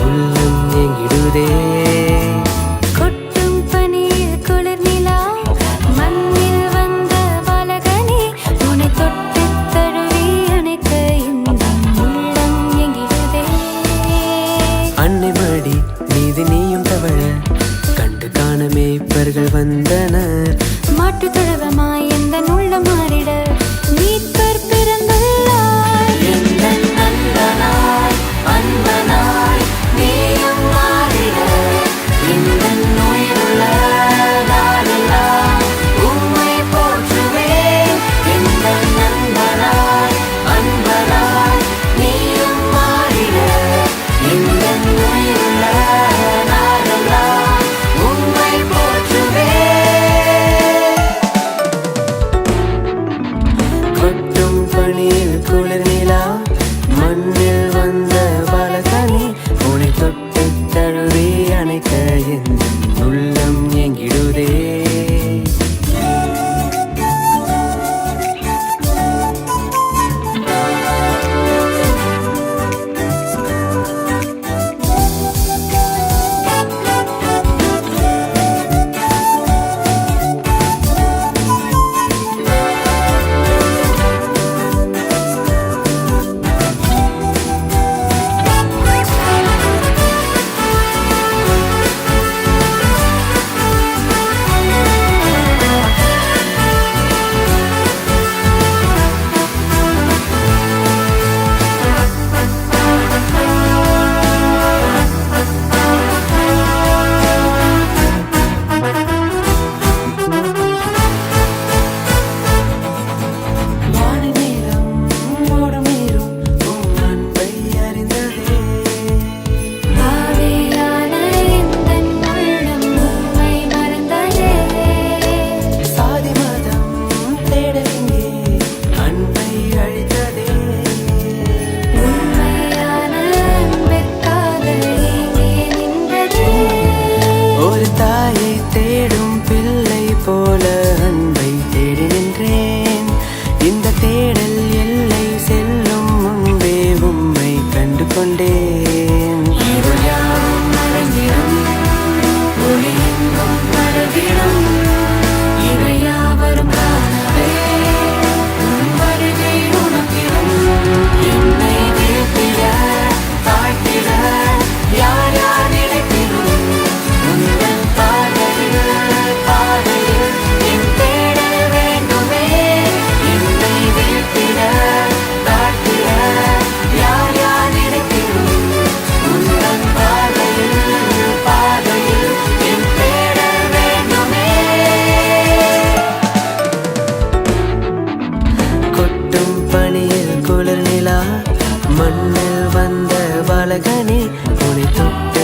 உள்ளம் எங்கிடுதே. கொட்டும் பனியில் குளிர் நிலா மண்ணில் வந்த பாலகனே உன்னை தொட்டு தழுவி அணைக்க இன்னும் உள்ளம் எங்கிடுதே. அன்னை மடி மீது நீயும் தவழ கண்டு காண மேய்ப்பர்கள் வந்தனர். மாட்டு தொழுவமாய் எந்த உள்ளம் மாறிட மீட்பர் பிறந்துள்ளார். எந்தன் நண்பனாய் அன்பனாய் நீயும் மாறிட எந்தன் உயிருள்ள நாளெல்லாம் உம்மை போற்றுவேன். எந்தன் நண்பனாய் அன்பனாய் நீயும் மாறிட எந்தன் உயிருள்ள நாளெல்லாம் உம்மை போற்றுவேன். கொட்டும் பனியில் குளிர் நிலா மண்ணில் வந்த பாலகனே உன்னை தொட்டு தழுவி அணைக்க என் உள்ளம் எங்கிடுதே. ஆவியான எந்தன் உள்ளம் உம்மை மறந்ததே. சாதி மதம் தேடலிங்கே அன்பை அழித்ததே. உண்மையான அன்பிற்காக ஏங்கி நின்றதே. ஒரு தாயை தேடும் பிள்ளை போல அன்பை தேடி நின்றேன். இந்த தேடல் எல்லை செல்லும் முன்பே உம்மை கண்டு கொண்டேன். இருளாம் மறைந்திடும் ஒளி எங்கும் பரவிடும் இவை யாவரும் காணவே உன் வருகை உணர்த்திடும். என்னை வீழ்த்திட தாழ்த்திட யார் யார் நினைத்திடும் உந்தன் பாதையில் என் தேடல் வேண்டுமே. என்னை வீழ்த்திட தாழ்த்திட யார் யார் நினைத்திடும் உந்தன் பாதையில் என் தேடல் வேண்டுமே. கொட்டும் பனியில் குளிர் நிலா மண்ணில் வந்த பாலகனே உன்னை தொட்டு